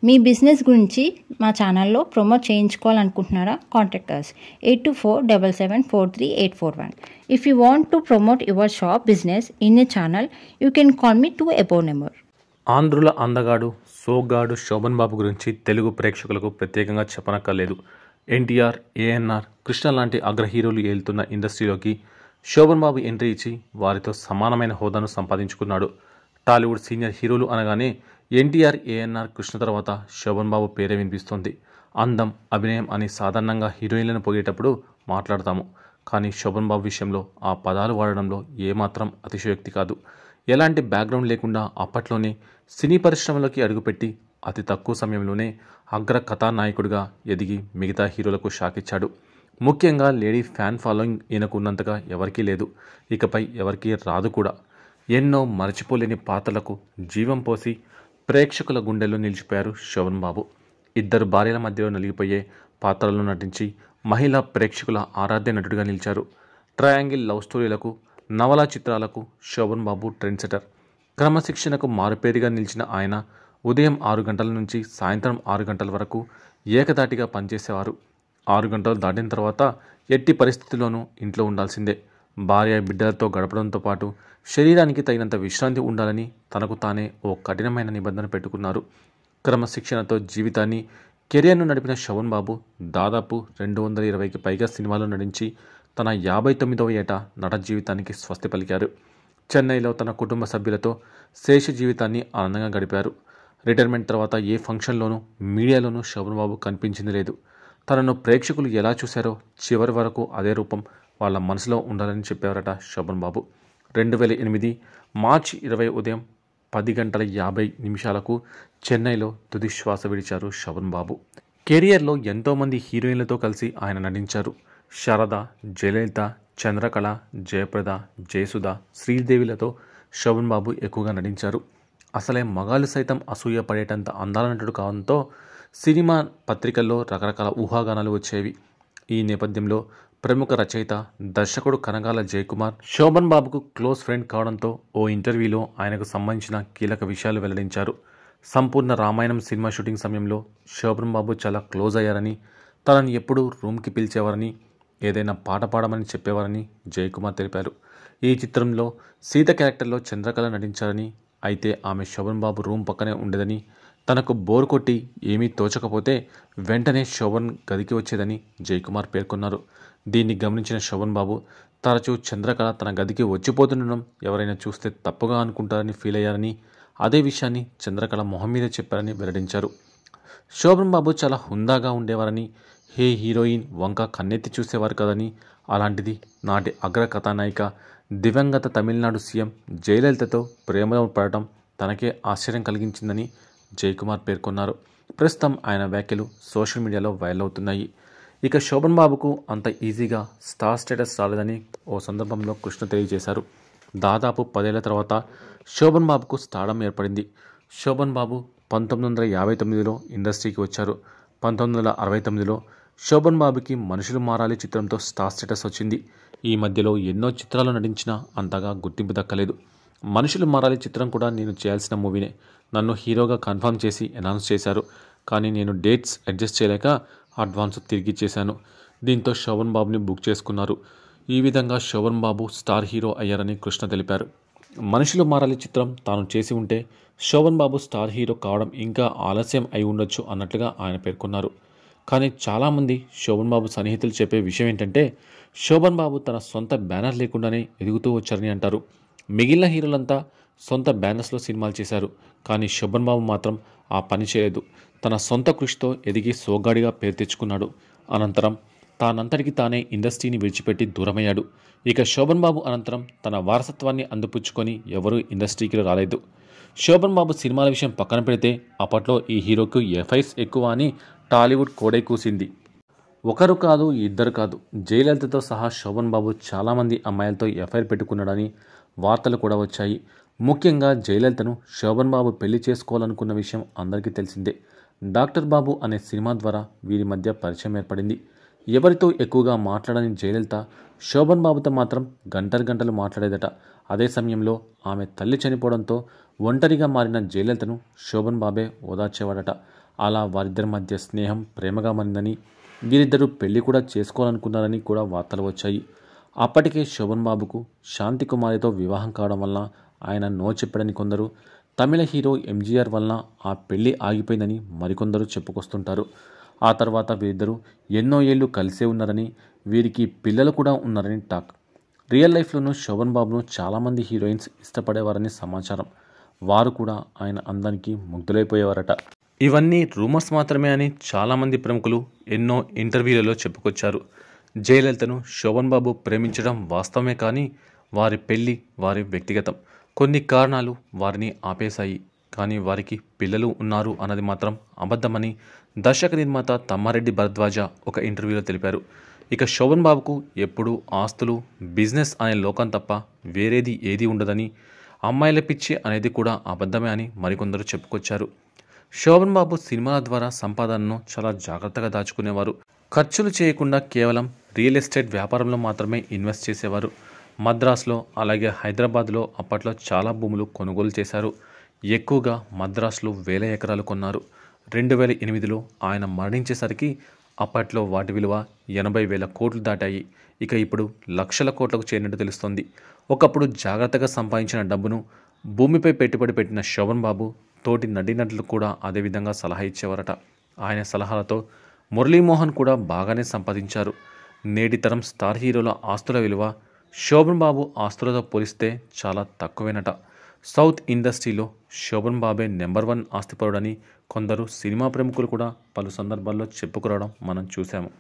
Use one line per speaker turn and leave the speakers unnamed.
మీ business గురించి మా ఛానల్లో ప్రమోట్ చేయించుకోవాలనుకుంటున్నారా? Contact us 8247743841. If you want to promote your shop business in a channel, you can call me to above number.
ఆంధ్రుల అందగాడు సోగ్గాడు శోభన్ బాబు గురించి తెలుగు ప్రేక్షకులకు ప్రత్యేకంగా చెప్పనక్కర్లేదు. ఎన్టీఆర్, ఏఎన్ఆర్, కృష్ణ లాంటి అగ్ర హీరోలు ఏలుతున్న ఇండస్ట్రీలోకి శోభన్ బాబు ఎంట్రీ ఇచ్చి వారితో సమానమైన హోదాను సంపాదించుకున్నాడు. టాలీవుడ్ సీనియర్ హీరోలు అనగానే ఎన్టీఆర్, ఏఎన్ఆర్, కృష్ణ తర్వాత శోభన్ బాబు పేరే వినిపిస్తోంది. అందం, అభినయం అని సాధారణంగా హీరోయిన్లను పొగేటప్పుడు మాట్లాడతాము. కానీ శోభన్ బాబు విషయంలో ఆ పదాలు వాడడంలో ఏమాత్రం అతిశయోక్తి కాదు. ఎలాంటి బ్యాక్గ్రౌండ్ లేకుండా అప్పట్లోనే సినీ పరిశ్రమలోకి అడుగుపెట్టి అతి తక్కువ సమయంలోనే అగ్ర కథానాయకుడిగా ఎదిగి మిగతా హీరోలకు షాకిచ్చాడు. ముఖ్యంగా లేడీ ఫ్యాన్ ఫాలోయింగ్ ఈయనకు ఉన్నంతగా ఎవరికీ లేదు, ఇకపై ఎవరికీ రాదు కూడా. ఎన్నో మరచిపోలేని పాత్రలకు జీవం పోసి ప్రేక్షకుల గుండెల్లో నిలిచిపోయారు శోభన్ బాబు. ఇద్దరు భార్యల మధ్యలో నలిగిపోయే పాత్రలను నటించి మహిళా ప్రేక్షకుల ఆరాధ్య నటుడిగా నిలిచారు. ట్రయాంగిల్ లవ్ స్టోరీలకు, నవలా చిత్రాలకు శోభన్ బాబు ట్రెండ్ సెటర్. క్రమశిక్షణకు మారుపేరుగా నిలిచిన ఆయన ఉదయం 6 గంటల నుంచి సాయంత్రం 6 గంటల వరకు ఏకదాటిగా పనిచేసేవారు. 6 గంటలు దాటిన తర్వాత ఎట్టి పరిస్థితుల్లోనూ ఇంట్లో ఉండాల్సిందే. భార్య, బిడ్డలతో గడపడంతో పాటు శరీరానికి తగినంత విశ్రాంతి ఉండాలని తనకు తానే ఓ కఠినమైన నిబంధన పెట్టుకున్నారు. క్రమశిక్షణతో జీవితాన్ని, కెరియర్ను నడిపిన శోభన్ బాబు దాదాపు 220కి పైగా సినిమాల్లో నటించి తన 59వ ఏట నట జీవితానికి స్వస్తి పలికారు. చెన్నైలో తన కుటుంబ సభ్యులతో శేష జీవితాన్ని ఆనందంగా గడిపారు. రిటైర్మెంట్ తర్వాత ఏ ఫంక్షన్లోనూ, మీడియాలోనూ శోభన్ బాబు కనిపించింది లేదు. తనను ప్రేక్షకులు ఎలా చూశారో చివరి వరకు అదే రూపం వాళ్ళ మనసులో ఉండాలని చెప్పారట శోభన్ బాబు. 2008 మార్చి 20 ఉదయం 10:50 చెన్నైలో తుది శ్వాస విడిచారు శోభన్ బాబు. కెరియర్లో ఎంతోమంది హీరోయిన్లతో కలిసి ఆయన నటించారు. శారద, జయలలిత, చంద్రకళ, జయప్రద, జయసుధ, శ్రీదేవిలతో శోభన్ బాబు ఎక్కువగా నటించారు. అసలే మగాళ్ళు సైతం అసూయ పడేటంత అందాల నటుడు కావడంతో సినిమా పత్రికల్లో రకరకాల ఊహాగానాలు వచ్చేవి. ఈ నేపథ్యంలో ప్రముఖ రచయిత, దర్శకుడు కనగాల జయకుమార్ శోభన్ బాబుకు క్లోజ్ ఫ్రెండ్ కావడంతో ఓ ఇంటర్వ్యూలో ఆయనకు సంబంధించిన కీలక విషయాలు వెల్లడించారు. సంపూర్ణ రామాయణం సినిమా షూటింగ్ సమయంలో శోభన్ బాబు చాలా క్లోజ్ అయ్యారని, తనని ఎప్పుడూ రూమ్కి పిలిచేవారని, ఏదైనా పాట పాడమని చెప్పేవారని జయకుమార్ తెలిపారు. ఈ చిత్రంలో సీత క్యారెక్టర్లో చంద్రకళ నటించారని, అయితే ఆమె శోభన్ బాబు రూమ్ పక్కనే ఉండేదని, తనకు బోర్ కొట్టి ఏమీ తోచకపోతే వెంటనే శోభన్ గదికి వచ్చేదని జయకుమార్ పేర్కొన్నారు. దీన్ని గమనించిన శోభన్ బాబు తరచూ చంద్రకళ తన గదికి వచ్చిపోతుండడం ఎవరైనా చూస్తే తప్పుగా అనుకుంటారని ఫీల్ అయ్యారని, అదే విషయాన్ని చంద్రకళ మొహం మీద చెప్పారని వెల్లడించారు. శోభన్ బాబు చాలా హుందాగా ఉండేవారని, హే హీరోయిన్ వంక కన్నెత్తి చూసేవారు కదని, అలాంటిది నాటి అగ్ర కథానాయిక దివంగత తమిళనాడు సీఎం జయలలితతో ప్రేమలో పడటం తనకే ఆశ్చర్యం కలిగించిందని జయకుమార్ పేర్కొన్నారు. ప్రస్తుతం ఆయన వ్యాఖ్యలు సోషల్ మీడియాలో వైరల్ అవుతున్నాయి. ఇక శోభన్ బాబుకు అంత ఈజీగా స్టార్ స్టేటస్ రాలేదని ఓ సందర్భంలో కృష్ణ తెలియజేశారు. దాదాపు 10 ఏళ్ల తర్వాత శోభన్ బాబుకు స్టార్డమ్ ఏర్పడింది. శోభన్ బాబు 1959లో ఇండస్ట్రీకి వచ్చారు. 1969లో శోభన్ బాబుకి మనుషులు మారాలి చిత్రంతో స్టార్ స్టేటస్ వచ్చింది. ఈ మధ్యలో ఎన్నో చిత్రాలు నటించినా అంతగా గుర్తింపు దక్కలేదు. మనుషులు మారాలి చిత్రం కూడా నేను చేయాల్సిన మూవీనే. నన్ను హీరోగా కన్ఫర్మ్ చేసి అనౌన్స్ చేశారు. కానీ నేను డేట్స్ అడ్జస్ట్ చేయలేక అడ్వాన్స్ తిరిగి ఇచ్చేశాను. దీంతో శోభన్ బాబుని బుక్ చేసుకున్నారు. ఈ విధంగా శోభన్ బాబు స్టార్ హీరో అయ్యారని కృష్ణ తెలిపారు. మనుషులు మారాలి చిత్రం తాను చేసి ఉంటే శోభన్ బాబు స్టార్ హీరో కావడం ఇంకా ఆలస్యం అయి ఉండొచ్చు అన్నట్లుగా ఆయన పేర్కొన్నారు. కానీ చాలామంది శోభన్ బాబు సన్నిహితులు చెప్పే విషయం ఏంటంటే శోభన్ బాబు తన సొంత బ్యానర్ లేకుండానే ఎదుగుతూ వచ్చారని అంటారు. మిగిలిన హీరోలంతా సొంత బ్యానర్స్లో సినిమాలు చేశారు. కానీ శోభన్ బాబు మాత్రం ఆ పని చేయలేదు. తన సొంత కృషితో ఎదిగి సోగ్గాడిగా పేరు తెచ్చుకున్నాడు. అనంతరం తానంతటికి తానే ఇండస్ట్రీని విడిచిపెట్టి దూరమయ్యాడు. ఇక శోభన్ బాబు అనంతరం తన వారసత్వాన్ని అందిపుచ్చుకొని ఎవరూ ఇండస్ట్రీకి రాలేదు. శోభన్ బాబు సినిమాల విషయం పక్కన పెడితే అప్పట్లో ఈ హీరోకు ఎఫ్ఐస్ ఎక్కువ అని టాలీవుడ్ కోడై కూసింది. ఒకరు కాదు, ఇద్దరు కాదు, జయలలితతో సహా శోభన్ బాబు చాలామంది అమ్మాయిలతో ఎఫ్ఐఆర్ పెట్టుకున్నాడని వార్తలు కూడా వచ్చాయి. ముఖ్యంగా జయలలితను శోభన్ బాబు పెళ్లి చేసుకోవాలనుకున్న విషయం అందరికీ తెలిసిందే. డాక్టర్ బాబు అనే సినిమా ద్వారా వీరి మధ్య పరిచయం ఏర్పడింది. ఎవరితో ఎక్కువగా మాట్లాడని జయలలిత శోభన్ బాబుతో మాత్రం గంటలు గంటలు మాట్లాడేదట. అదే సమయంలో ఆమె తల్లి చనిపోవడంతో ఒంటరిగా మారిన జయలలితను శోభన్ బాబే ఓదార్చేవాడట. అలా వారిద్దరి మధ్య స్నేహం ప్రేమగా మారిందని, వీరిద్దరూ పెళ్లి కూడా చేసుకోవాలనుకున్నారని కూడా వార్తలు వచ్చాయి. అప్పటికే శోభన్ బాబుకు శాంతి కుమారితో వివాహం కావడం వల్ల ఆయన నో చెప్పడని కొందరు, తమిళ హీరో ఎంజీఆర్ వలన ఆ పెళ్లి ఆగిపోయిందని మరికొందరు చెప్పుకొస్తుంటారు. ఆ తర్వాత వీరిద్దరూ ఎన్నో ఏళ్లు కలిసే ఉన్నారని, వీరికి పిల్లలు కూడా ఉన్నారని టాక్. రియల్ లైఫ్లోనూ శోభన్ బాబును చాలామంది హీరోయిన్స్ ఇష్టపడేవారని సమాచారం. వారు కూడా ఆయన అందానికి ముగ్ధులైపోయేవారట. ఇవన్నీ రూమర్స్ మాత్రమే అని చాలామంది ప్రముఖులు ఎన్నో ఇంటర్వ్యూలలో చెప్పుకొచ్చారు. జయలలితను శోభన్ బాబు ప్రేమించడం వాస్తవమే, కానీ వారి పెళ్లి వారి వ్యక్తిగతం. కొన్ని కారణాలు వారిని ఆపేశాయి, కానీ వారికి పిల్లలు ఉన్నారు అన్నది మాత్రం అబద్ధమని దర్శక నిర్మాత తమ్మారెడ్డి భరద్వాజ ఒక ఇంటర్వ్యూలో తెలిపారు. ఇక శోభన్ బాబుకు ఎప్పుడూ ఆస్తులు, బిజినెస్ అనే లోకం తప్ప వేరేది ఏది ఉండదని, అమ్మాయిల పిచ్చి అనేది కూడా అబద్ధమే అని మరికొందరు చెప్పుకొచ్చారు. శోభన్ బాబు సినిమాల ద్వారా సంపాదనను చాలా జాగ్రత్తగా దాచుకునేవారు. ఖర్చులు చేయకుండా కేవలం రియల్ ఎస్టేట్ వ్యాపారంలో మాత్రమే ఇన్వెస్ట్ చేసేవారు. మద్రాసులో అలాగే హైదరాబాద్లో అప్పట్లో చాలా భూములు కొనుగోలు చేశారు. ఎక్కువగా మద్రాసులో 1000 ఎకరాలు కొన్నారు. 2008లో ఆయన మరణించేసరికి అప్పట్లో వాటి విలువ 80,000 కోట్లు దాటాయి. ఇక ఇప్పుడు లక్షల కోట్లకు చేరినట్టు తెలుస్తోంది. ఒకప్పుడు జాగ్రత్తగా సంపాదించిన డబ్బును భూమిపై పెట్టుబడి పెట్టిన శోభన్ బాబు తోటి నటీనటులు కూడా అదేవిధంగా సలహా ఇచ్చేవారట. ఆయన సలహాలతో మురళీమోహన్ కూడా బాగానే సంపాదించారు. నేటి తరం స్టార్ హీరోల ఆస్తుల విలువ శోభన్ బాబు ఆస్తులతో పోలిస్తే చాలా తక్కువేనట. సౌత్ ఇండస్ట్రీలో శోభన్ బాబే నెంబర్ 1 ఆస్తిపరుడని కొందరు సినిమా ప్రముఖులు కూడా పలు సందర్భాల్లో చెప్పుకురావడం మనం చూశాము.